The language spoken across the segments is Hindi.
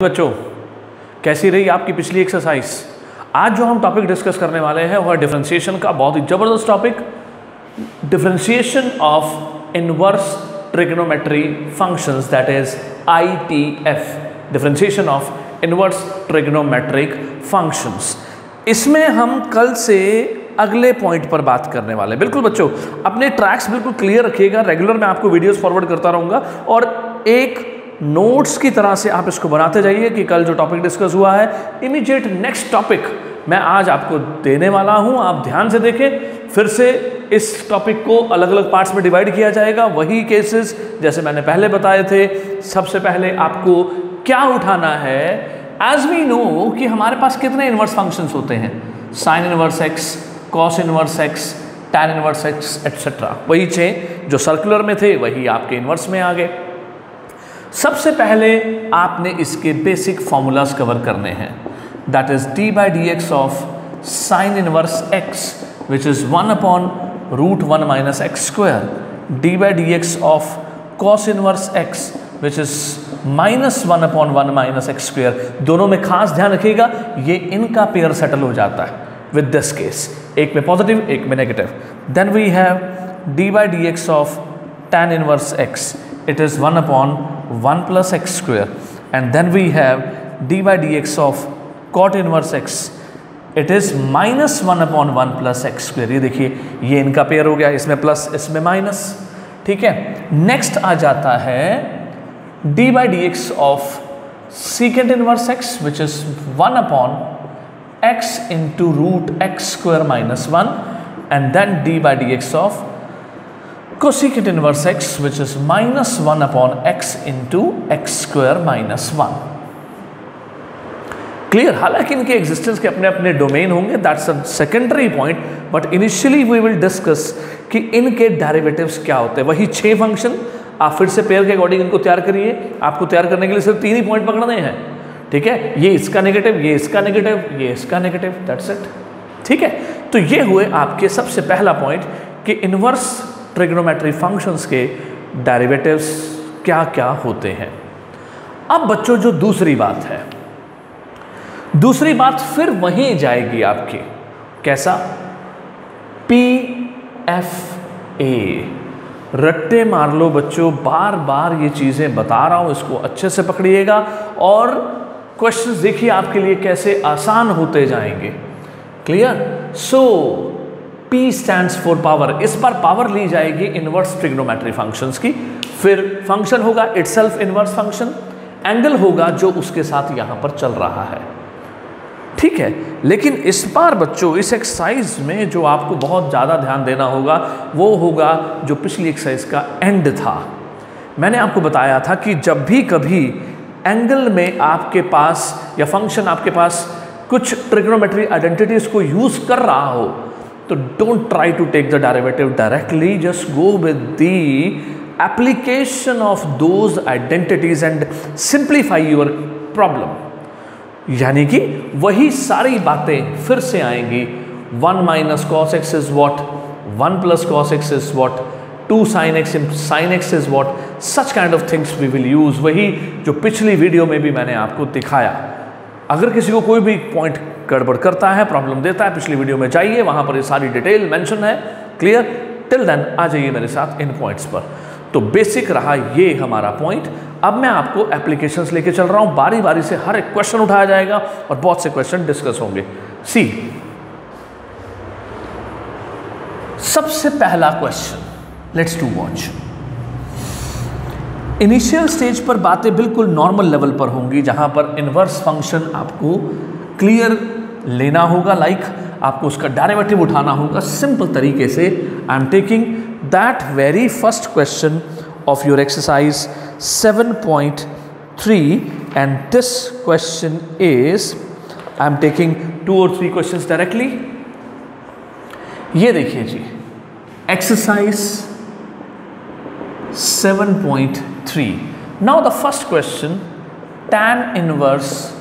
बच्चों, कैसी रही आपकी पिछली एक्सरसाइज। आज जो हम टॉपिक डिस्कस करने वाले हैं वह डिफरेंशिएशन का बहुत ही जबरदस्त topic, differentiation of inverse trigonometry functions, that is ITF, differentiation of inverse trigonometric functions. इसमें हम कल से अगले पॉइंट पर बात करने वाले हैं। बिल्कुल बच्चों, अपने ट्रैक्स बिल्कुल क्लियर रखिएगा। रेगुलर मैं आपको वीडियोस फॉरवर्ड करता रहूंगा और एक नोट्स की तरह से आप इसको बनाते जाइए कि कल जो टॉपिक डिस्कस हुआ है, इमीडिएट नेक्स्ट टॉपिक मैं आज आपको देने वाला हूं। आप ध्यान से देखें। फिर से इस टॉपिक को अलग अलग पार्ट्स में डिवाइड किया जाएगा। वही केसेस जैसे मैंने पहले बताए थे। सबसे पहले आपको क्या उठाना है, एज वी नो कि हमारे पास कितने इनवर्स फंक्शंस होते हैं, sine inverse x, cos inverse x, tan inverse x etcetera. वही 6 जो सर्कुलर में थे वही आपके इनवर्स में आ गए। सबसे पहले आपने इसके बेसिक फॉर्मूलाज कवर करने हैं, that is d/dx of sine inverse x which is 1/√1 - x², d/dx of cos inverse x which is -1/1 - x²। दोनों में खास ध्यान रखिएगा, ये इनका पेयर सेटल हो जाता है विद दिस केस, एक में पॉजिटिव एक में negative. Then we have d/dx of tan inverse x, it is 1/1 + x², and then we have d/dx of cot inverse x, it is -1/1 + x²। ये देखिए, ये इनका पेयर हो गया, इसमें प्लस इसमें माइनस। ठीक है, नेक्स्ट आ जाता है d/dx of secant inverse x which is 1/x into √x² - 1, and then d/dx of cosecant inverse x which is -1/x into x² - 1। Clear. हालांकि इनके एग्जिस्टेंस के अपने अपने डोमेन होंगे, that's a secondary point, but initially we will discuss कि इनके डेरिवेटिव्स क्या होते हैं। वही 6 फंक्शन आप फिर से पेयर के अकॉर्डिंग इनको तैयार करिए। आपको तैयार करने के लिए सिर्फ 3 ही पॉइंट पकड़ने हैं। ठीक है, ये इसका नेगेटिव, ये इसका नेगेटिव, ये इसका नेगेटिव, दैट्स इट। ठीक है, तो ये हुए आपके सबसे पहला पॉइंट कि इनवर्स ट्रिग्नोमेट्री फंक्शंस के डेरिवेटिव्स क्या क्या होते हैं। अब बच्चों, जो दूसरी बात है, दूसरी बात फिर वहीं जाएगी आपकी, कैसा, PFA। रट्टे मार लो बच्चों, बार बार ये चीजें बता रहा हूं, इसको अच्छे से पकड़िएगा और क्वेश्चंस देखिए आपके लिए कैसे आसान होते जाएंगे। Clear. So P stands for power. इस बार पावर ली जाएगी इनवर्स ट्रिग्नोमेट्री फंक्शंस की। फिर फंक्शन होगा इटसेल्फ इनवर्स फंक्शन, एंगल होगा जो उसके साथ यहां पर चल रहा है। ठीक है, लेकिन इस बार बच्चों इस एक्सरसाइज में जो आपको बहुत ज़्यादा ध्यान देना होगा वो होगा जो पिछली एक्सरसाइज का एंड था। मैंने आपको बताया था कि जब भी कभी एंगल में आपके पास या फंक्शन आपके पास कुछ ट्रिग्नोमेट्री आइडेंटिटीज को यूज कर रहा हो, तो don't try to take the derivative directly, just go with the application of those identities and simplify your problem। यानी कि वही सारी बातें फिर से आएंगी। 1 - cos x is what, 1 + cos x is what, 2 sin x is what, such kind of things we will use। वही जो पिछली वीडियो में भी मैंने आपको दिखाया। अगर किसी को कोई भी पॉइंट गड़बड़ करता है, प्रॉब्लम देता है, पिछली वीडियो में जाइए, वहां पर ये सारी डिटेल मेंशन है। क्लियर। टिल देन आ जाइए मेरे साथ इन पॉइंट्स पर। तो बेसिक रहा ये हमारा पॉइंट। अब मैं आपको एप्लीकेशंस लेके चल रहा हूं, बारी बारी से हर एक क्वेश्चन उठाया जाएगा और बहुत से क्वेश्चन डिस्कस होंगे। सी, सबसे पहला question, let's do watch. Initial stage पर बातें बिल्कुल नॉर्मल लेवल पर होंगी, जहां पर इनवर्स फंक्शन आपको क्लियर लेना होगा, लाइक आपको उसका डेरिवेटिव उठाना होगा सिंपल तरीके से। I am taking that very first question of your exercise 7.3 and this question is, I am taking 2 or 3 questions directly. ये देखिए जी, exercise 7.3। Now the first question, tan inverse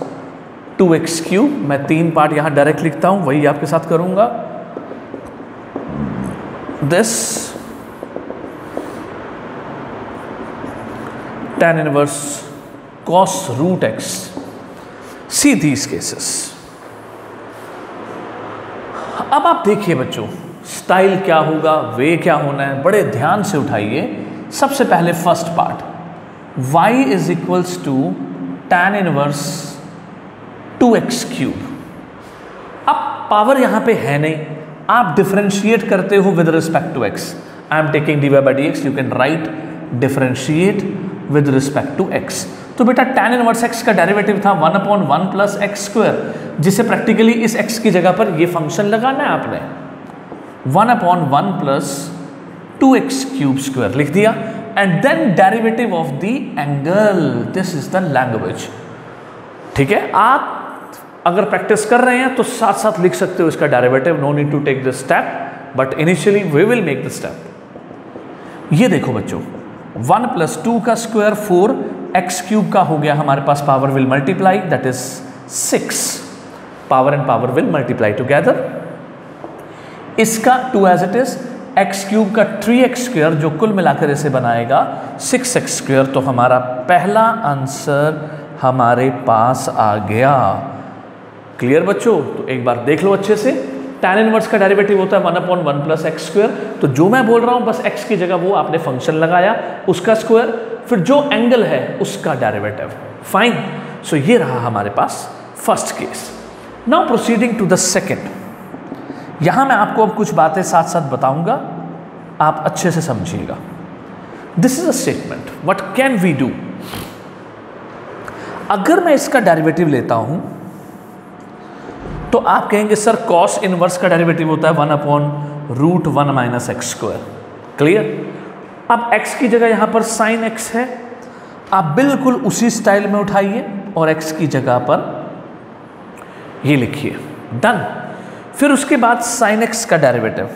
2x³। मैं 3 पार्ट यहां डायरेक्ट लिखता हूं, वही आपके साथ करूंगा। This tan inverse cos √x see these cases. अब आप देखिए बच्चों, स्टाइल क्या होगा, वे क्या होना है, बड़े ध्यान से उठाइए। सबसे पहले first part, y is equals to tan inverse 2x cube. अब पावर यहां पे है नहीं, आप डिफरेंशिएट करते हो with respect to x। I am taking dy by dx, you can write differentiate with respect to x। तो बेटा tan इनवर्स x का डेरिवेटिव था 1/1 प्लस एक्स स्क्वायर, जिसे प्रैक्टिकली इस x की जगह पर ये फंक्शन लगाना है आपने, 1/1 प्लस 2x क्यूब स्क्वायर लिख दिया। And then derivative of the angle, this is the language. ठीक है, आप अगर प्रैक्टिस कर रहे हैं तो साथ साथ लिख सकते हो इसका derivative, no need to take this step, but initially we will make the step. ये देखो बच्चों, 1 प्लस 2 का स्क्वायर 4, एक्स क्यूब का हो गया हमारे पास, power will multiply, that is 6, power and power will multiply together. इसका 2 as it is, x cube का 3x स्क्वायर जो कुल मिलाकर इसे बनाएगा 6x स्क्वायर। तो हमारा पहला आंसर हमारे पास आ गया। क्लियर बच्चों? तो एक बार देख लो अच्छे से, tan इनवर्स का डेरिवेटिव होता है 1/1 प्लस एक्स स्क्वायर। तो जो मैं बोल रहा हूं बस x की जगह वो आपने फंक्शन लगाया, उसका स्क्वायर, फिर जो एंगल है उसका डेरिवेटिव। फाइन। सो ये रहा हमारे पास first case. Now proceeding to the second. यहां मैं आपको अब कुछ बातें साथ साथ बताऊंगा, आप अच्छे से समझिएगा। This is a statement, what can we do. अगर मैं इसका डेरिवेटिव लेता हूं तो आप कहेंगे सर कॉस इनवर्स का डेरिवेटिव होता है 1/√1 माइनस एक्स स्क्वायर। क्लियर? अब x की जगह यहां पर साइन x है, आप बिल्कुल उसी स्टाइल में उठाइए और x की जगह पर ये लिखिए, डन। फिर उसके बाद साइन x का derivative,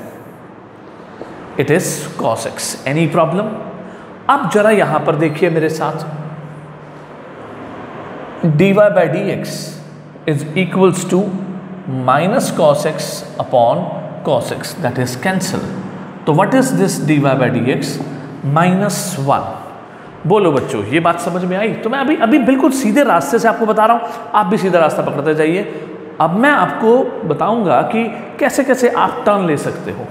it is cos x। Any problem? अब जरा यहां पर देखिए मेरे साथ, dy by dx is equals to minus cos x upon cos x, that is cancel. तो what is this dy by dx? -1। बोलो बच्चों, ये बात समझ में आई? तो मैं अभी बिल्कुल सीधे रास्ते से आपको बता रहा हूं, आप भी सीधा रास्ता पकड़ते जाइए। अब मैं आपको बताऊंगा कि कैसे कैसे आप टर्न ले सकते हो।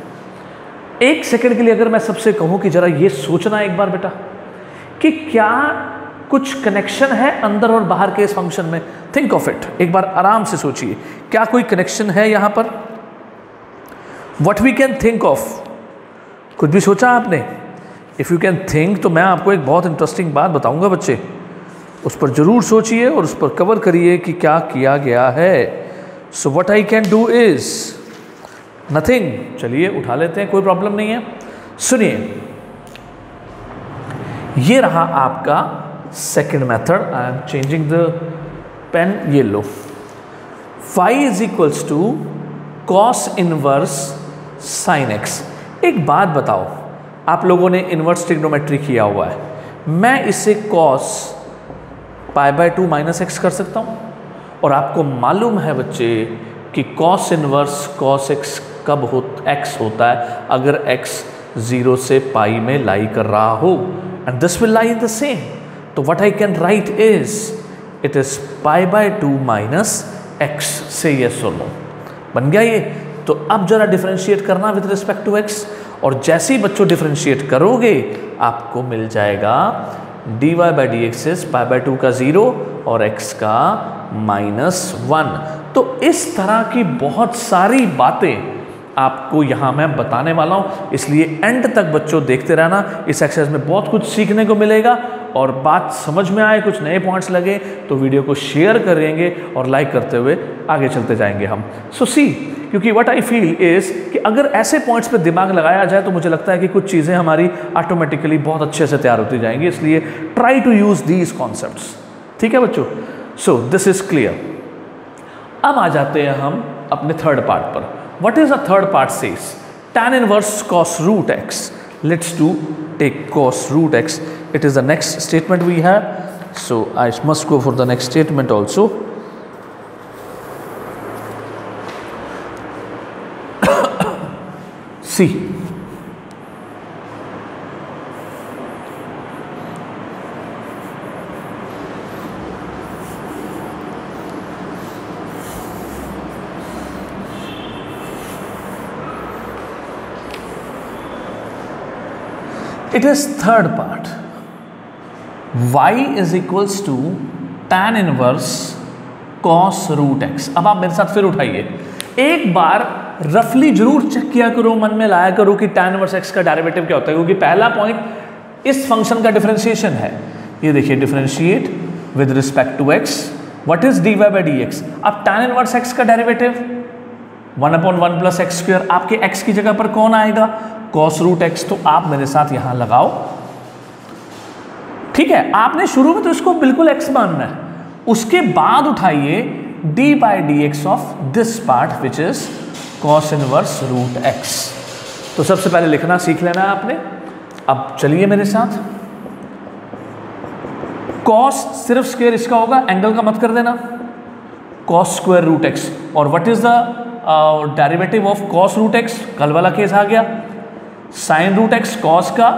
एक सेकंड के लिए अगर मैं सबसे कहूं कि जरा ये सोचना एक बार बेटा कि क्या कुछ कनेक्शन है अंदर और बाहर के इस फंक्शन में। थिंक ऑफ इट, एक बार आराम से सोचिए, क्या कोई कनेक्शन है यहां पर? What we can think of. कुछ भी सोचा आपने? इफ यू कैन थिंक, तो मैं आपको एक बहुत इंटरेस्टिंग बात बताऊंगा बच्चे, उस पर जरूर सोचिए और उस पर कवर करिए कि क्या किया गया है। So what I can do is nothing. चलिए उठा लेते हैं, कोई प्रॉब्लम नहीं है। सुनिए, ये रहा आपका second method. I am changing the pen, ये लो। y is equals to cos inverse sine x। एक बात बताओ, आप लोगों ने इनवर्स ट्रिग्नोमेट्री किया हुआ है, मैं इसे cos π/2 माइनस एक्स कर सकता हूं। और आपको मालूम है बच्चे कि cos इनवर्स cos x कब x होता है? अगर x 0 से पाई में लाई कर रहा हो, and this will lie in the same. तो what I can write is it is π/2 minus x. से यस और नो, बन गया ये। तो अब जरा डिफरेंशिएट करना विद रिस्पेक्ट टू x, और जैसे ही बच्चों डिफरेंशिएट करोगे आपको मिल जाएगा dy by dx इज π/2 का 0 और x का -1। तो इस तरह की बहुत सारी बातें आपको यहाँ मैं बताने वाला हूँ, इसलिए एंड तक बच्चों देखते रहना। इस एक्सरसाइज में बहुत कुछ सीखने को मिलेगा, और बात समझ में आए, कुछ नए पॉइंट्स लगे तो वीडियो को शेयर करेंगे और लाइक करते हुए आगे चलते जाएंगे हम। सो सी, क्योंकि व्हाट आई फील इज कि अगर ऐसे पॉइंट्स पे दिमाग लगाया जाए तो मुझे लगता है कि कुछ चीज़ें हमारी ऑटोमेटिकली बहुत अच्छे से तैयार होती जाएंगी। इसलिए try to use these concepts. ठीक है बच्चों? So this is clear. अब आ जाते हैं हम अपने थर्ड पार्ट पर। What is a third part says? tan inverse cos root x. Let's do take cos root x. It is the next statement we have, so I must go for the next statement also. See, it is third part, y is equals to tan inverse cos root x। अब आप मेरे साथ फिर उठाइए, एक बार रफली जरूर चेक किया करो, मन में लाया करो कि tan इनवर्स x का डेरिवेटिव क्या होता है, क्योंकि पहला पॉइंट इस फंक्शन का डिफरेंशिएशन है। ये देखिए, differentiate with respect to x, what is dy by dx। अब tan इनवर्स x का डेरिवेटिव 1/1 प्लस एक्स स्क्वायर, आपके x की जगह पर कौन आएगा, cos रूट x। तो आप मेरे साथ यहां लगाओ, ठीक है। आपने शुरू में तो इसको बिल्कुल x मानना है, उसके बाद उठाइए d by d x of this part which is cos inverse root x। तो सबसे पहले लिखना सीख लेना है आपने। अब चलिए मेरे साथ, cos सिर्फ स्क्वायर इसका होगा, एंगल का मत कर देना, cos स्क्वायर रूट x। और what is the derivative of cos root x, कल वाला केस आ गया, sin रूट x, cos का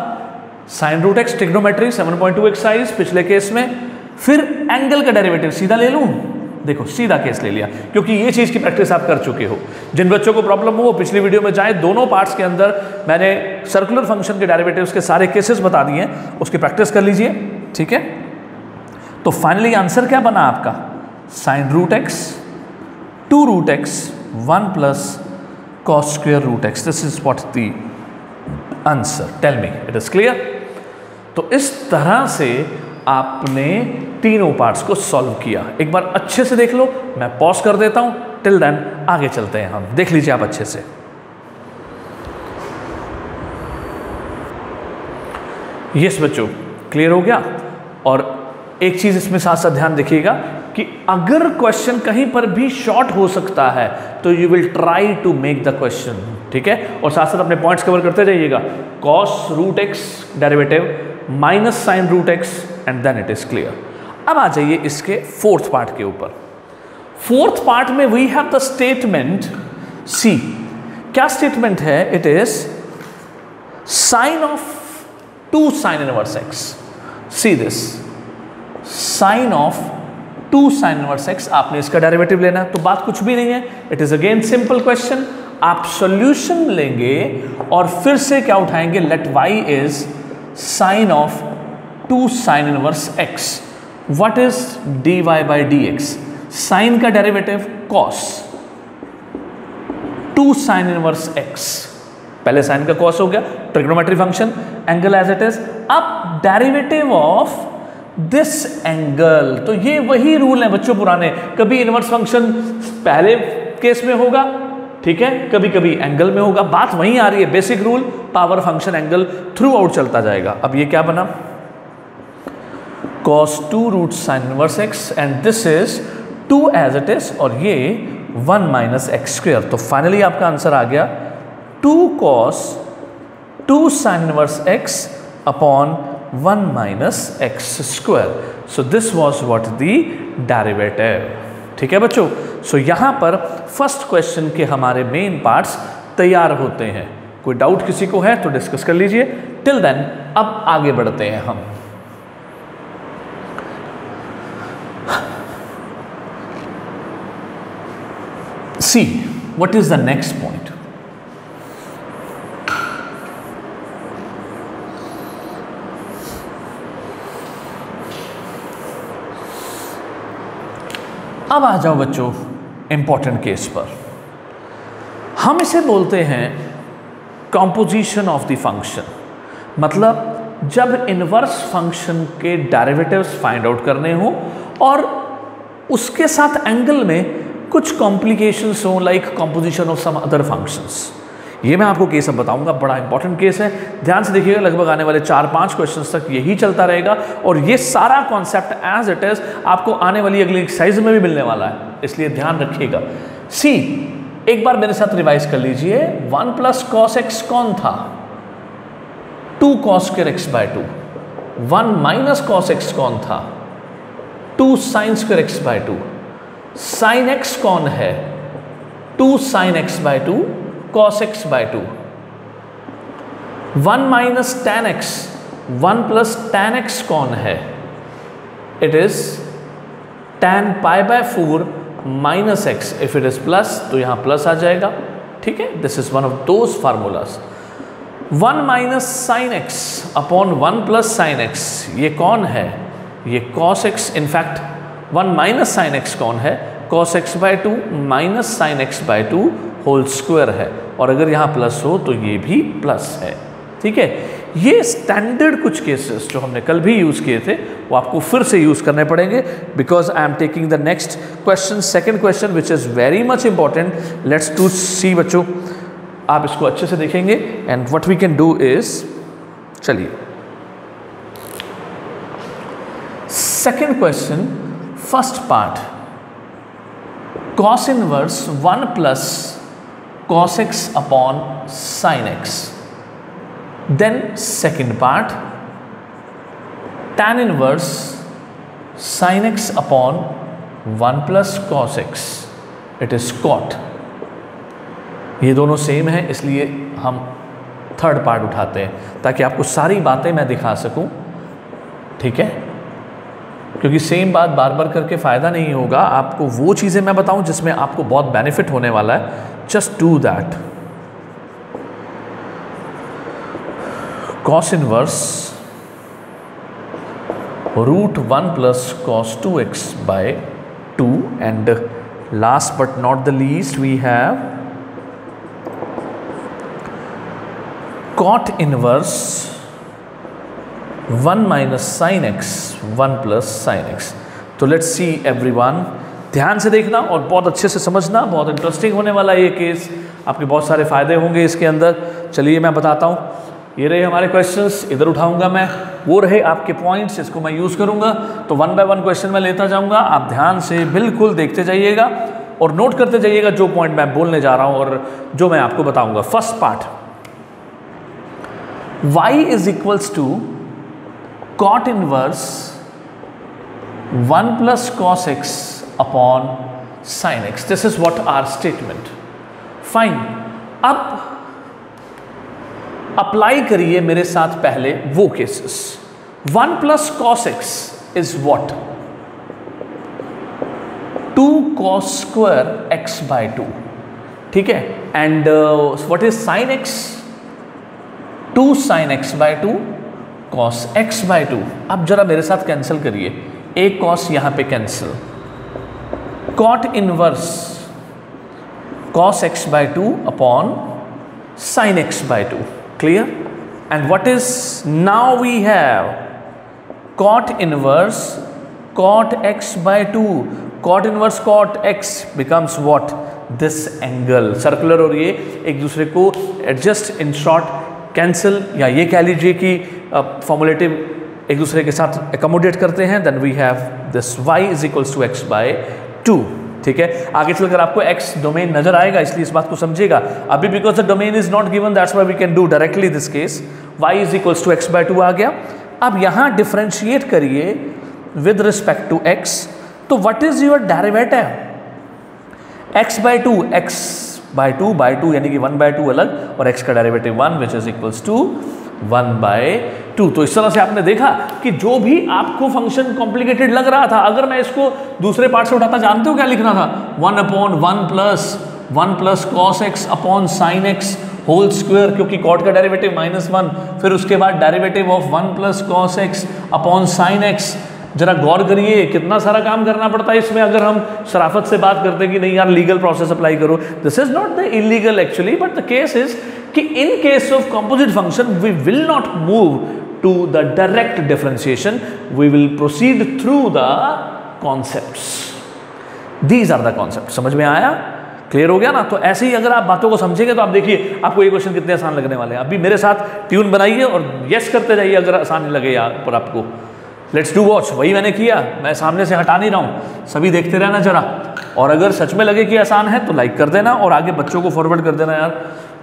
sin root x trigonometry 7.2 exercise पिछले केस में। फिर एंगल का डेरिवेटिव सीधा ले लूं, देखो सीधा केस ले लिया, क्योंकि ये चीज की प्रैक्टिस आप कर चुके हो। जिन बच्चों को प्रॉब्लम हो वो पिछली वीडियो में जाए, दोनों पार्ट्स के अंदर मैंने सर्कुलर फंक्शन के डेरिवेटिव्स के सारे केसेस बता दिए हैं, उसकी प्रैक्टिस कर लीजिए, ठीक है। तो फाइनली आंसर क्या बना आपका, sin root x 2 root x 1 plus cos square root x। This is what the answer, tell me it is clear. तो इस तरह से आपने तीनों पार्ट्स को सॉल्व किया। एक बार अच्छे से देख लो, मैं पॉज कर देता हूं, टिल देन आगे चलते हैं हम, देख लीजिए आप अच्छे से। यस बच्चों, क्लियर हो गया। और एक चीज इसमें साथ साथ ध्यान रखिएगा कि अगर क्वेश्चन कहीं पर भी शॉर्ट हो सकता है तो you will try to make the question, ठीक है। और साथ साथ अपने पॉइंट्स कवर करते जाइएगा, cos root x derivative minus sine root x and then it is clear. अब आ जाइए इसके फोर्थ पार्ट के ऊपर। फोर्थ पार्ट में we have the statement see. क्या स्टेटमेंट है, it is sine of 2 sine inverse x। See this, sine of 2 sine inverse x, आपने इसका डेरिवेटिव लेना है, तो बात कुछ भी नहीं है, it is again simple question. आप सॉल्यूशन लेंगे और फिर से क्या उठाएंगे, let y is sine of 2 sine inverse x, what is dy by dx। Sine का derivative cos 2 sine inverse x, पहले साइन का cos हो गया, trigonometry function, angle as it is. अब डेरिवेटिव ऑफ दिस एंगल, तो ये वही रूल है बच्चों पुराने, कभी इनवर्स फंक्शन पहले केस में होगा, ठीक है, कभी कभी एंगल में होगा, बात वहीं आ रही है, basic rule, power function angle throughout चलता जाएगा। अब ये क्या बना, cos 2 root sine inverse x and this is 2 as it is, और ये 1 माइनस एक्स स्क्वायर। तो फाइनली आपका आंसर आ गया 2 cos 2 sine inverse x upon 1 minus x square. So this was what the derivative, ठीक है बच्चों। सो यहां पर फर्स्ट क्वेश्चन के हमारे मेन पार्ट्स तैयार होते हैं। कोई डाउट किसी को है तो डिस्कस कर लीजिए, टिल देन अब आगे बढ़ते हैं हम। See, what is the next point? अब आ जाओ बच्चों इंपॉर्टेंट केस पर। हम इसे बोलते हैं कॉम्पोजिशन ऑफ द फंक्शन, मतलब जब इनवर्स फंक्शन के डेरिवेटिव्स फाइंड आउट करने हो और उसके साथ एंगल में कुछ कॉम्प्लिकेशंस हो, like composition of some other functions. ये मैं आपको केस अब बताऊंगा, बड़ा इंपॉर्टेंट केस है, ध्यान से देखिएगा। लगभग आने वाले 4-5 क्वेश्चंस तक यही चलता रहेगा और ये सारा कॉन्सेप्ट एज इट इज आपको आने वाली अगली एक्सरसाइज में भी मिलने वाला है, इसलिए ध्यान रखिएगा। सी, एक बार मेरे साथ रिवाइज कर लीजिए, 1 प्लस कॉस एक्स कौन था, 2 cos square x by 2। 1 minus cos x कौन था, 2 sine square x by 2। Sine x कौन है, 2 sine x by 2 cos x by 2। 1 minus tan x, 1 plus tan x कौन है, it is tan pi by 4 minus x. If it is plus तो यहां प्लस आ जाएगा, ठीक है। This is one of those formulas. 1 minus sine x upon 1 plus sine x, ये कौन है? ये cos x. In fact 1 minus sine x कौन है? Cos x by 2 minus sine x by 2 whole square है, और अगर यहाँ प्लस हो तो ये भी प्लस है। ठीक है, ये स्टैंडर्ड कुछ केसेस जो हमने कल भी यूज किए थे वो आपको फिर से यूज करने पड़ेंगे, because I am taking the next question, second question which is very much important. Let's to see बच्चों, आप इसको अच्छे से देखेंगे and what we can do is, चलिए second question, first part, cos inverse 1 plus cos x upon sin x। Then second part, tan inverse sin x upon 1 plus cos x, it is cot। ये दोनों सेम है, इसलिए हम थर्ड पार्ट उठाते हैं ताकि आपको सारी बातें मैं दिखा सकूं। ठीक है, क्योंकि सेम बात बार बार करके फ़ायदा नहीं होगा, आपको वो चीज़ें मैं बताऊं जिसमें आपको बहुत बेनिफिट होने वाला है। Just do that. cos inverse root 1 plus cos 2x by 2, and last but not the least we have cot inverse 1 minus sine x 1 plus sine x. तो लेट्स सी एवरीवन, ध्यान से देखना और बहुत अच्छे से समझना, बहुत इंटरेस्टिंग होने वाला है ये केस, आपके बहुत सारे फायदे होंगे इसके अंदर। चलिए मैं बताता हूँ, ये रहे हमारे क्वेश्चंस, इधर उठाऊंगा मैं, वो रहे आपके पॉइंट्स, इसको मैं यूज़ करूंगा। तो 1 बाय 1 क्वेश्चन मैं लेता जाऊंगा, आप ध्यान से बिल्कुल देखते जाइएगा और नोट करते जाइएगा जो पॉइंट मैं बोलने जा रहा हूं और जो मैं आपको बताऊंगा। First part, y is equals to cot inverse 1 plus cos x upon sin x। This is what our statement. Fine, अब अप्लाई करिए मेरे साथ पहले वो cases. 1 plus cos x is what? 2 cos square x by 2। ठीक है, and what is sin x? 2 sin x by 2 cos x by 2। अब जरा मेरे साथ कैंसिल करिए, एक cos यहां पे cancel, cot inverse cos x by 2 upon sin x by 2। Clear? And what is now we have cot inverse cot x by 2, cot inverse cot x becomes what? This angle, circular, और ये एक दूसरे को adjust, in short cancel, या ये कह लीजिए कि formulative एक दूसरे के साथ accommodate करते हैं। then we have this y is equals to x by 2। ठीक है, आगे चलकर आपको x डोमेन नजर आएगा, इसलिए इस बात को समझिएगा। अभी because the domain is not given, that's why we can do directly this case. y is equals to x by 2 आ गया। अब यहां डिफरेंशिएट करिए विद रिस्पेक्ट टू x, तो what is your derivative? x by 2, x by 2 यानी कि 1 बाय 2 अलग और x का derivative 1 which is equals to 1 by 2। तो इस तरह से आपने देखा कि जो भी आपको फंक्शन कॉम्प्लिकेटेड लग रहा था, अगर मैं इसको दूसरे पार्ट से उठाता, जानते हो क्या लिखना था? 1 upon 1 plus cos x upon sin x whole square, क्योंकि cot का डेरिवेटिव -1, फिर उसके बाद derivative of 1 plus cos x upon sin x। जरा गौर करिए कितना सारा काम करना पड़ता है इसमें, अगर हम शराफत से बात करते हैं कि नहीं यार लीगल प्रोसेस अप्लाई करो। This is not the illegal actually, but the case is कि in case of composite function we will not move to the direct differentiation, we will proceed through the concepts. These are the concept. समझ में आया? क्लियर हो गया ना? तो ऐसे ही अगर आप बातों को समझेंगे तो आप देखिए आपको ये क्वेश्चन कितने आसान लगने वाले हैं। अभी मेरे साथ ट्यून बनाइए और यस करते जाइए अगर आसान लगे यहाँ पर आपको। लेट्स डू वॉच, वही मैंने किया, मैं सामने से हटा नहीं रहा हूँ, सभी देखते रहना जरा, और अगर सच में लगे कि आसान है तो लाइक कर देना और आगे बच्चों को फॉरवर्ड कर देना यार,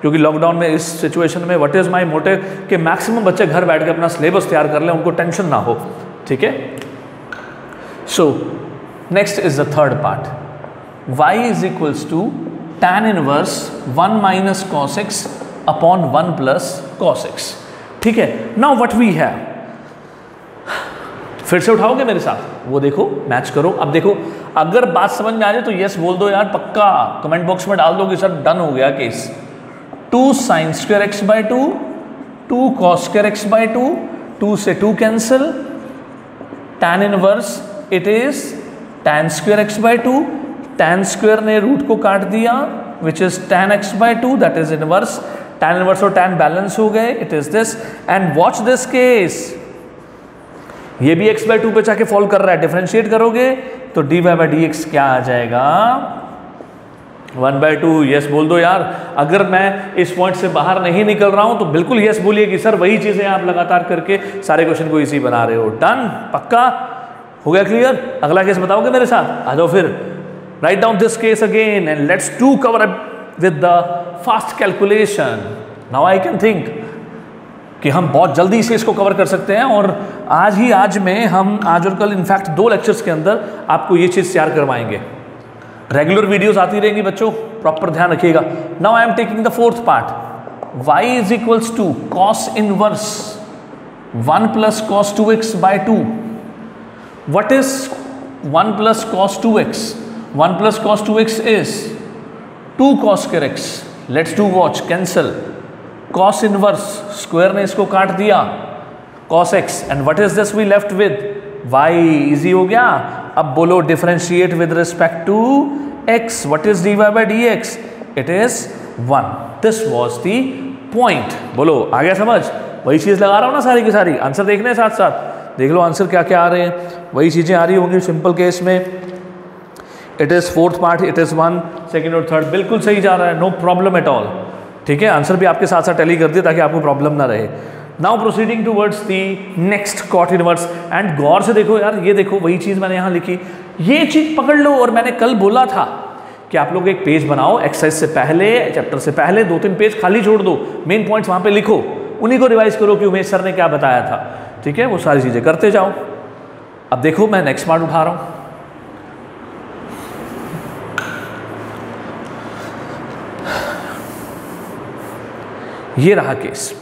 क्योंकि लॉकडाउन में इस सिचुएशन में व्हाट इज माय मोटिव कि मैक्सिमम बच्चे घर बैठ के अपना सिलेबस तैयार कर लें, उनको टेंशन ना हो। ठीक है, so next is the third part, y is equals to tan inverse 1 minus cos x upon 1 plus cos x। ठीक है, नाउ व्हाट वी हैव, फिर से उठाओगे मेरे साथ, वो देखो मैच करो। अब देखो अगर बात समझ में आ जाए तो यस बोल दो यार, पक्का कमेंट बॉक्स में डाल दो कि सर डन हो गया case. 2 sin square x by 2 2 cos square x by 2, 2 से 2 cancel, tan inverse it is tan square x by 2, tan square ने रूट को काट दिया which is tan x by 2, that is inverse, tan inverse और tan बैलेंस हो गए, it is this, and watch this case, ये भी x by 2 पे जाके फॉल कर रहा है, डिफरेंशिएट करोगे तो dy by dx क्या आ जाएगा 1/2। यस बोल दो यार, अगर मैं इस पॉइंट से बाहर नहीं निकल रहा हूं तो बिल्कुल यस बोलिए कि सर वही चीजें आप लगातार करके सारे क्वेश्चन को इजी बना रहे हो। डन, पक्का हो गया क्लियर? अगला केस बताओगे मेरे साथ? आ जाओ फिर, write down this case again and let's do cover up with the fast calculation. Now I can think कि हम बहुत जल्दी से इसको कवर कर सकते हैं, और आज में हम आज और कल इनफैक्ट 2 लेक्चर्स के अंदर आपको ये चीज़ तैयार करवाएंगे। रेगुलर वीडियोस आती रहेंगी बच्चों, प्रॉपर ध्यान रखिएगा। Now I am taking the fourth part, y is equals to cos inverse 1 plus cos 2x by 2। What is 1 plus cos 2x? 1 plus cos 2x is 2 cos square x। Let's do watch, cancel, cos inverse square ने इसको काट दिया cos x, and what is this we left with y। Easy हो गया। अब बोलो differentiate with respect to x, what is dy by dx? It is 1। This was the point. बोलो आ गया समझ? वही चीज लगा रहा हूं ना सारी की सारी, आंसर देखने हैं साथ साथ, देख लो आंसर क्या क्या आ रहे हैं, वही चीजें आ रही होंगी सिंपल केस में। It is fourth part, it is 1, second और थर्ड बिल्कुल सही जा रहा है, नो प्रॉब्लम एट ऑल। ठीक है, आंसर भी आपके साथ साथ टैली कर दिया ताकि आपको प्रॉब्लम ना रहे। Now proceeding towards the next cot inverse, and गौर से देखो यार, ये देखो वही चीज मैंने यहां लिखी, ये चीज पकड़ लो। और मैंने कल बोला था कि आप लोग एक पेज बनाओ एक्सरसाइज से पहले, चैप्टर से पहले 2-3 पेज खाली छोड़ दो, मेन पॉइंट्स वहां पे लिखो, उन्हीं को रिवाइज करो कि उमेश सर ने क्या बताया था। ठीक है, वो सारी चीजें करते जाओ। अब देखो मैं नेक्स्ट पार्ट उठा रहा हूं, ये रहा case,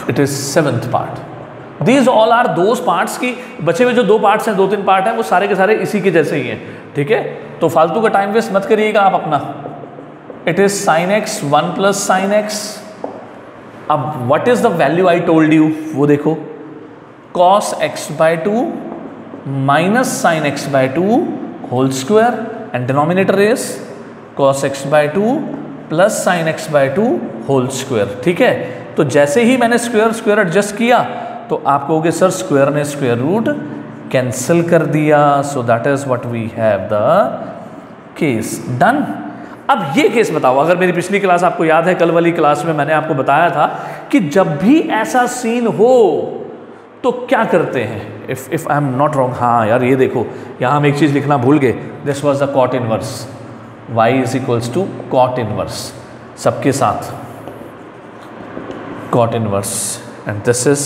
it is 7th part. These all are those parts की बचे हुए जो 2 पार्ट्स हैं, 2-3 पार्ट हैं, वो सारे के सारे इसी के जैसे ही हैं। ठीक है, तो फालतू का टाइम वेस्ट मत करिएगा आप अपना। It is sin x 1 plus sin x। अब what is the value I told you, वो देखो, cos x by 2 minus sin x by 2 whole square, and denominator is cos x by 2 plus sin x by 2 whole square. ठीक है, तो जैसे ही मैंने स्क्वायर स्क्वायर एडजस्ट किया तो आप कहोगे सर स्क्वायर ने स्क्वायर रूट कैंसिल कर दिया, so that is what we have the case. Done. अब ये केस बताओ, अगर मेरी पिछली क्लास आपको याद है, कल वाली क्लास में मैंने आपको बताया था कि जब भी ऐसा सीन हो तो क्या करते हैं, if I am not wrong. हाँ यार ये देखो, यहां हम एक चीज लिखना भूल गए, this was the cot inverse, y is equals to cot inverse, सबके साथ cot inverse, and this is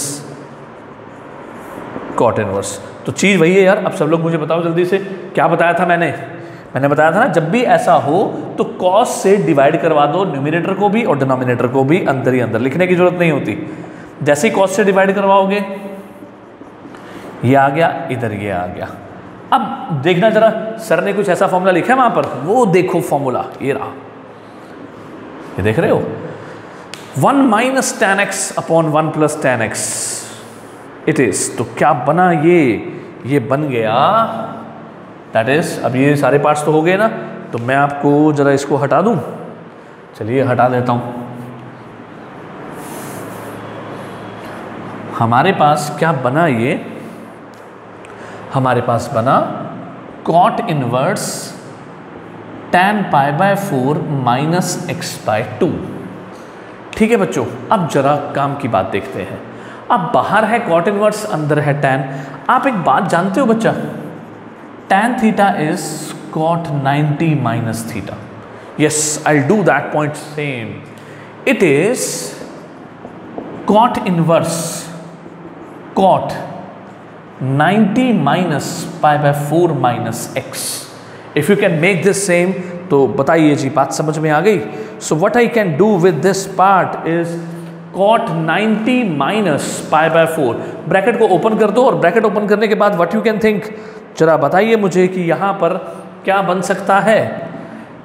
cot inverse. तो चीज वही है यार। अब सब लोग मुझे बताओ जल्दी से, क्या बताया था मैंने बताया था ना, जब भी ऐसा हो तो cos से डिवाइड करवा दो न्यूमरेटर को भी और डिनोमिनेटर को भी, अंदर ही अंदर, लिखने की जरूरत नहीं होती। जैसे ही cos से डिवाइड करवाओगे ये आ गया, इधर ये आ गया। अब देखना जरा, सर ने कुछ ऐसा फॉर्मूला लिखा है वहां पर, वो देखो फॉर्मूला, ये रहा, ये देख रहे हो, 1 minus tan x upon 1 plus tan x it is. तो क्या बना ये बन गया, दैट इज, अब ये सारे पार्ट्स तो हो गए ना, तो मैं आपको जरा इसको हटा दूं, चलिए हटा देता हूं। हमारे पास क्या बना, ये हमारे पास बना cot inverse tan pi by 4 minus x by 2। ठीक है बच्चों, अब जरा काम की बात देखते हैं। अब बाहर है cot इनवर्स, अंदर है tan। आप एक बात जानते हो बच्चा, tan theta is cot 90 minus theta. Yes, I do that point same. It is cot inverse cot 90 minus pi by 4 minus x. If you can make this same, तो बताइए जी, बात समझ में आ गई? So what I can do with this part is cot 90 minus pi by 4, bracket को ओपन कर दो, और ब्रैकेट ओपन करने के बाद what you can think, जरा बताइए मुझे कि यहाँ पर क्या बन सकता है।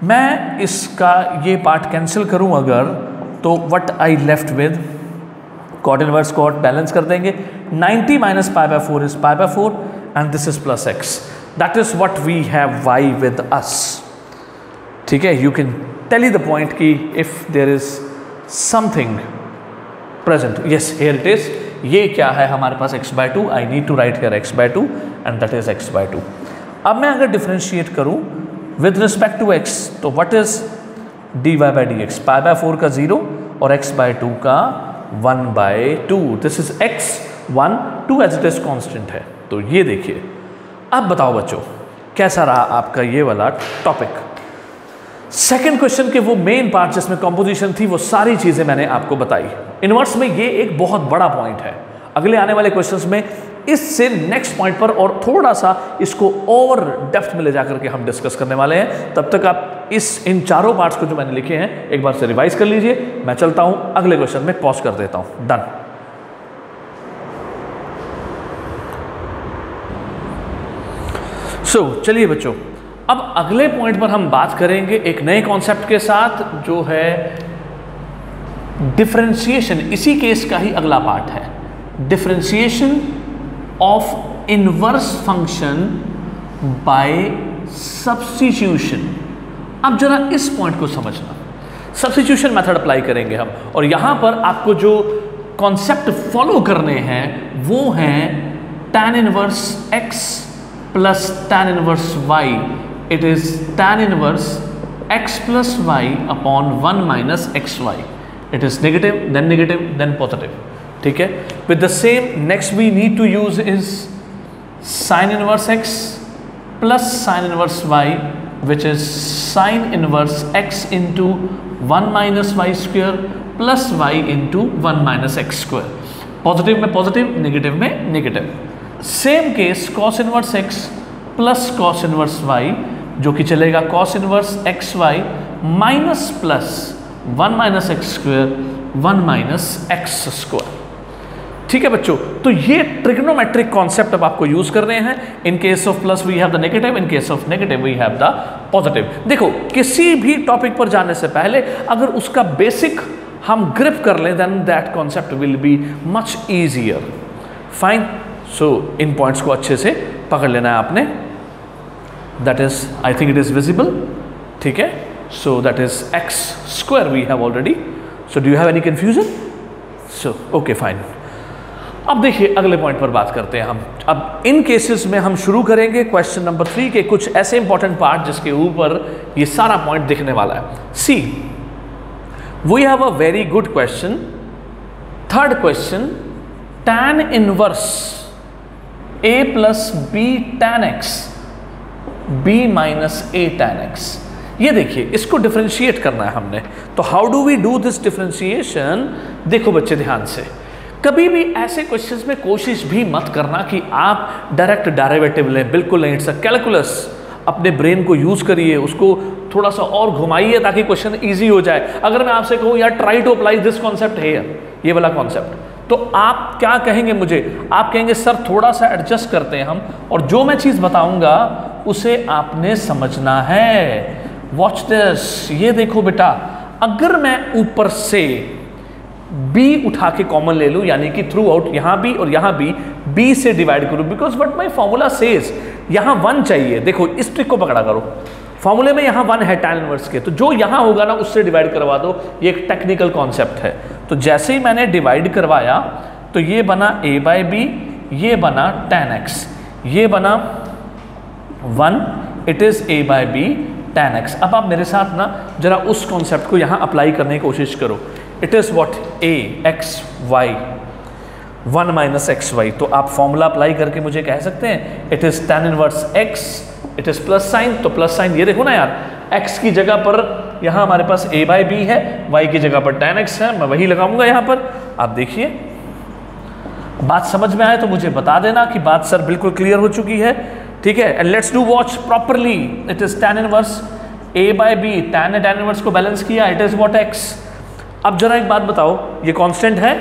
मैं इसका ये पार्ट कैंसिल करूँ अगर, तो what I left with cot inverse cot balance कर देंगे. 90 minus pi by 4 is pi by 4 and this is plus x. That is what we have y with us. ठीक है, you can tell you the point कि if there is something present. Yes, here it is. ये क्या है हमारे पास x by 2. I need to write here x by 2 and that is x by 2. अब मैं अगर डिफ्रेंशिएट करूं विद रिस्पेक्ट टू x तो what is dy by dx. Pi by 4 का 0 और x बाय 2 का 1 by 2. This is x 1 2 as it is constant है. तो ये देखिए. अब बताओ बच्चों कैसा रहा आपका ये वाला टॉपिक. सेकेंड क्वेश्चन के वो मेन पार्ट जिसमें कंपोजिशन थी वो सारी चीजें मैंने आपको बताई. इनवर्स में ये एक बहुत बड़ा पॉइंट है. अगले आने वाले क्वेश्चंस में इससे नेक्स्ट पॉइंट पर और थोड़ा सा इसको और डेप्थ में ले जाकर के हम डिस्कस करने वाले हैं. तब तक आप इन चारों पार्ट्स को जो मैंने लिखे हैं एक बार से रिवाइज कर लीजिए. मैं चलता हूं अगले क्वेश्चन में, पॉज कर देता हूं. डन. चलिए बच्चों, अब अगले पॉइंट पर हम बात करेंगे एक नए कॉन्सेप्ट के साथ जो है डिफरेंशिएशन. इसी केस का ही अगला पार्ट है, differentiation of inverse function by substitution. अब जरा इस पॉइंट को समझना. सब्स्टिट्यूशन मेथड अप्लाई करेंगे हम और यहां पर आपको जो कॉन्सेप्ट फॉलो करने हैं वो हैं tan inverse x plus tan inverse y. It is tan inverse x plus y upon 1 minus xy. It is negative then positive. ठीक है. With the same next we need to use is sine inverse x plus sine inverse y which is sin inverse x into 1 minus y square plus y into 1 minus x square. Positive में पॉजिटिव, नेगेटिव में negative. Same case cos inverse x plus cos inverse y जो कि चलेगा cos inverse x y minus plus 1 minus x square 1 minus x square. ठीक है बच्चों, तो ये ट्रिग्नोमेट्रिक कॉन्सेप्ट अब आपको यूज करने हैं. In case of plus we have the negative, in case of negative we have the positive. देखो, किसी भी टॉपिक पर जाने से पहले अगर उसका बेसिक हम ग्रिप कर लें then that concept will be much easier. Fine. So इन पॉइंट्स को अच्छे से पकड़ लेना है आपने. That is, I think it is visible. ठीक है. So that is x square we have already. So do you have any confusion? So okay fine. अब देखिए अगले पॉइंट पर बात करते हैं हम. अब इन केसेस में हम शुरू करेंगे क्वेश्चन नंबर 3 के कुछ ऐसे इंपॉर्टेंट पार्ट जिसके ऊपर ये सारा पॉइंट दिखने वाला है. See, we have a very good question. Third question, tan inverse a plus b tan x b minus a tan x. ये देखिए, इसको डिफरेंशिएट करना है हमने. तो how do we do this differentiation? देखो बच्चे ध्यान से, कभी भी ऐसे क्वेश्चंस में कोशिश भी मत करना कि आप डायरेक्ट डेरिवेटिव लें. बिल्कुल नहीं. It's a calculus. अपने ब्रेन को यूज करिए, उसको थोड़ा सा और घुमाइए ताकि क्वेश्चन इजी हो जाए. अगर मैं आपसे कहूँ यार try to apply this concept here, ये वाला कॉन्सेप्ट, तो आप क्या कहेंगे मुझे? आप कहेंगे सर थोड़ा सा एडजस्ट करते हैं हम, और जो मैं चीज़ बताऊंगा उसे आपने समझना है. Watch this. ये देखो बेटा, अगर मैं ऊपर से b उठा के कॉमन ले लूं, यानी कि थ्रू आउट यहां भी और यहां भी b से डिवाइड करूं, because what my formula says, यहां 1 चाहिए. देखो इस ट्रिक को पकड़ा करो. फॉर्मूले में यहां 1 है tan इनवर्स के, तो जो यहां होगा ना उससे डिवाइड करवा दो. ये एक टेक्निकल कॉन्सेप्ट है. तो जैसे ही मैंने डिवाइड करवाया तो ये बना a बाय बी, ये बना tan x, ये बना 1, it is a by b tan x. अब आप मेरे साथ ना जरा उस कॉन्सेप्ट को यहां अप्लाई करने की कोशिश करो. It is what a x y 1 minus x y. तो आप फॉर्मूला अप्लाई करके मुझे कह सकते हैं it is tan inverse x, it is plus sine. तो प्लस साइन ये देखो ना यार, x की जगह पर यहां हमारे पास a बाय बी है, y की जगह पर tan x है. मैं वही लगाऊंगा यहां पर. आप देखिए, बात समझ में आए तो मुझे बता देना कि बात सर बिल्कुल क्लियर हो चुकी है. ठीक है. And let's do watch properly. It is tan inverse a by b, tan ने tan इनवर्स को बैलेंस किया, इट इज वॉट x. अब जरा एक बात बताओ, ये कांस्टेंट है.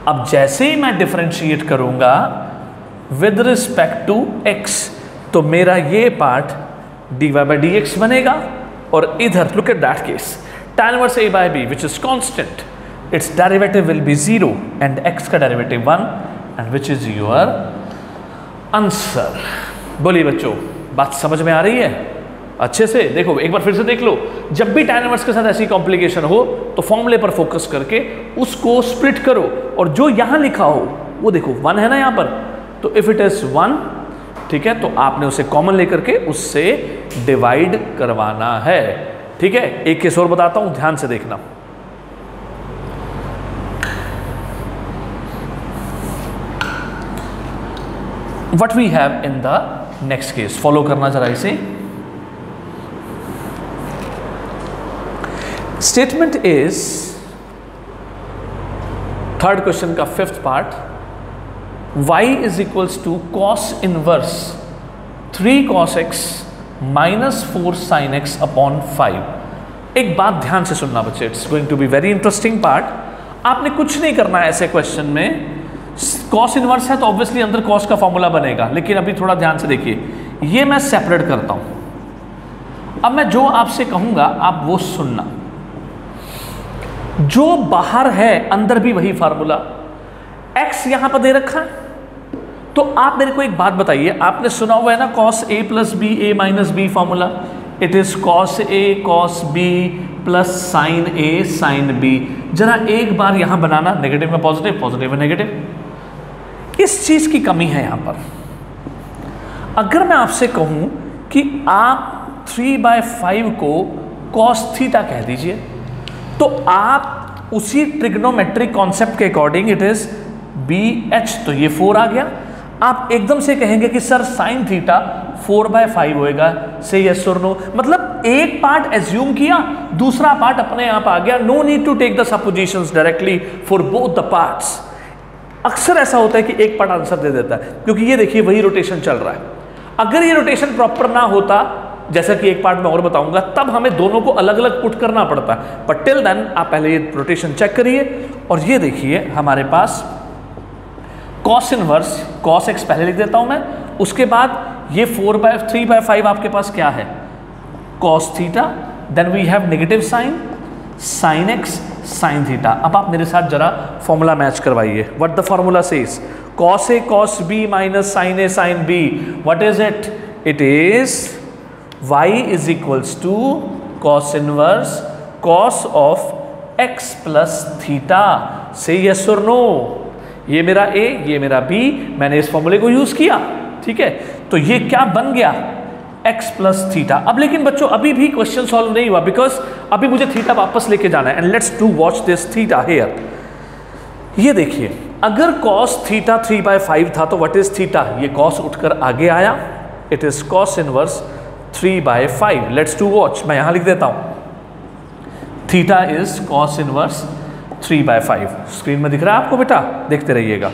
अब जैसे ही मैं डिफरेंशिएट करूंगा विद रिस्पेक्ट टू x, तो मेरा ये पार्ट dy बाई dx बनेगा. और इधर look at that case, tan inverse a by b which is constant, its derivative will be 0 and x का derivative 1 and which is your answer। बोलिए बच्चों, बात समझ में आ रही है अच्छे से? देखो एक बार फिर से देख लो, जब भी tan इनवर्स के साथ ऐसी कॉम्प्लिकेशन हो तो फॉर्मूले पर फोकस करके उसको स्प्लिट करो और जो यहां लिखा हो वो देखो 1 है ना यहां पर, तो इफ इट इज 1, ठीक है, तो आपने उसे कॉमन लेकर के उससे डिवाइड करवाना है। ठीक है, एक केस और बताता हूं, ध्यान से देखना। What we have in the next case, follow करना जरा इसे। स्टेटमेंट इज, थर्ड क्वेश्चन का 5th part, y is equals to cos inverse 3 cos x minus 4 sin x upon 5। एक बात ध्यान से सुनना बच्चे, it's going to be very interesting part. आपने कुछ नहीं करना है ऐसे क्वेश्चन में, कॉस इनवर्स है तो ऑब्वियसली अंदर कॉस का फॉर्मूला बनेगा, लेकिन अभी थोड़ा ध्यान से देखिए, ये मैं सेपरेट करता हूं। अब मैं जो आपसे कहूंगा आप वो सुनना, जो बाहर है अंदर भी वही फार्मूला। x यहां पर दे रखा है, तो आप मेरे को एक बात बताइए, आपने सुना हुआ है ना cos a plus b a minus b formula, it is cos a cos b plus sine a sine b। जरा एक बार यहां बनाना, नेगेटिव में पॉजिटिव, पॉजिटिव में नेगेटिव। इस चीज की कमी है यहां पर। अगर मैं आपसे कहूं कि आप 3/5 को cos थीटा कह दीजिए, तो आप उसी ट्रिग्नोमेट्रिक कॉन्सेप्ट के अकॉर्डिंग इट इज BH, तो ये 4 आ गया। आप एकदम से कहेंगे कि सर साइन थीटा 4/5 होएगा, से यस और नो, मतलब एक पार्ट एज्यूम किया, दूसरा पार्ट अपने आप आ गया। No need to take the suppositions directly for both the parts. अक्सर ऐसा होता है कि एक पार्ट आंसर दे देता है, क्योंकि ये देखिए वही रोटेशन चल रहा है। अगर ये रोटेशन प्रॉपर ना होता, जैसा कि एक पार्ट में और बताऊंगा, तब हमें दोनों को अलग अलग पुट करना पड़ता है। बट टिल देन आप पहले ये रोटेशन चेक करिए और ये देखिए हमारे पास cos इनवर्स cos x पहले लिख देता हूं मैं, उसके बाद ये 3/5 आपके पास क्या है, cos theta, then we have negative sine sin x sin theta. अब आप मेरे साथ जरा फॉर्मूला मैच करवाइए। What the formula says, cos a cos b minus sin a sin b, what is it, it is y is equals to cos inverse cos of x plus theta. Say yes और नो, ये मेरा a, ये मेरा b, मैंने इस फॉर्मूले को यूज किया, ठीक है, तो ये क्या बन गया, x प्लस थीटा। अब लेकिन बच्चों अभी भी क्वेश्चन सॉल्व नहीं हुआ, बिकॉज अभी मुझे थीटा वापस लेके जाना है। And let's do watch this theta here. ये देखिए, अगर cos थीटा 3/5 था तो व्हाट इज थीटा, ये cos उठकर आगे आया, it is cos inverse 3/5। Let's do watch, मैं यहां लिख देता हूं, theta is cos inverse 3/5। Screen में दिख रहा है आपको बेटा, देखते रहिएगा।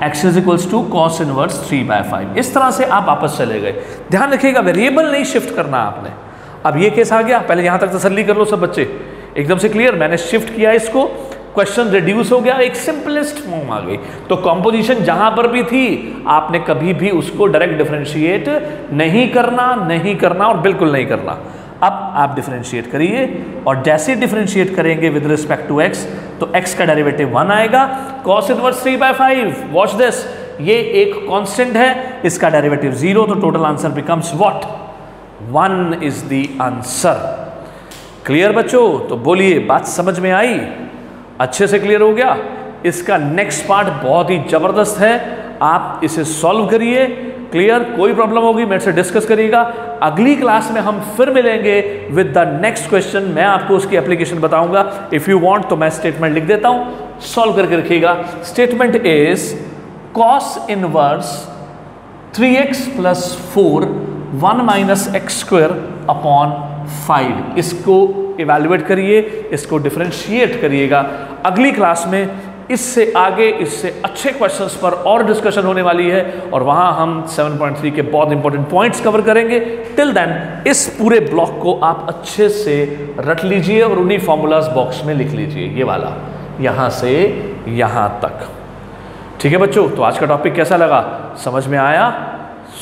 x is equals to cos inverse 3/5। इस तरह से आप वापस चले गए। ध्यान रखिएगा वेरिएबल नहीं शिफ्ट करना आपने। अब ये केस आ गया, पहले यहां तक तसल्ली कर लो सब बच्चे, एकदम से क्लियर। मैंने शिफ्ट किया इसको, क्वेश्चन रिड्यूस हो गया, एक सिंपलेस्ट फॉर्म आ गई। तो कॉम्पोजिशन जहां पर भी थी आपने कभी भी उसको डायरेक्ट डिफरेंशिएट नहीं करना और बिल्कुल नहीं करना। अब आप डिफरेंशिएट करिए और जैसे डिफरेंशिएट करेंगे विद रिस्पेक्ट टू x, तो x का डेरिवेटिव 1 आएगा, cos इनवर्स 3/5। वॉच दिस, ये एक कांस्टेंट है, इसका डेरिवेटिव 0, तो total answer becomes what, 1 is the answer. Clear बच्चों? तो बोलिए बात समझ में आई, अच्छे से क्लियर हो गया। इसका नेक्स्ट पार्ट बहुत ही जबरदस्त है, आप इसे सॉल्व करिए। क्लियर? कोई प्रॉब्लम होगी मेरे से डिस्कस करिएगा। अगली क्लास में हम फिर मिलेंगे विद द नेक्स्ट क्वेश्चन, मैं आपको उसकी एप्लीकेशन बताऊंगा। इफ यू वांट तो मैं स्टेटमेंट लिख देता हूं, सॉल्व करके रखिएगा। Statement is cos inverse 3x plus 4 1 minus x square upon 5। इसको इवैल्यूएट करिए, इसको डिफरेंशिएट करिएगा। अगली क्लास में इससे आगे, इससे अच्छे क्वेश्चंस पर और डिस्कशन होने वाली है और वहां हम 7.3 के बहुत इंपॉर्टेंट पॉइंट्स कवर करेंगे। टिल देन इस पूरे ब्लॉक को आप अच्छे से रट लीजिए और उन्हीं फॉर्मूलाज बॉक्स में लिख लीजिए, ये वाला यहां से यहां तक। ठीक है बच्चों? तो आज का टॉपिक कैसा लगा, समझ में आया?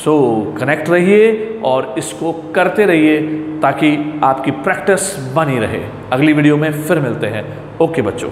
सो कनेक्ट रहिए और इसको करते रहिए ताकि आपकी प्रैक्टिस बनी रहे। अगली वीडियो में फिर मिलते हैं। ओके बच्चों।